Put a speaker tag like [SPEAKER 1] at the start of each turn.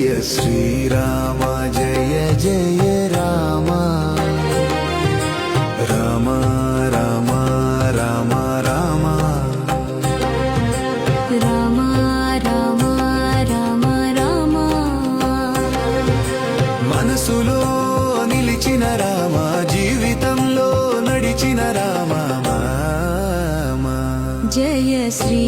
[SPEAKER 1] శ్రీరామ జయ జయ రామ రామ రామ రామ రామ
[SPEAKER 2] రామ రామ రామ రామ
[SPEAKER 1] మనసులో నిలిచిన రామ జీవితంలో నడిచిన రామ
[SPEAKER 2] జయ శ్రీ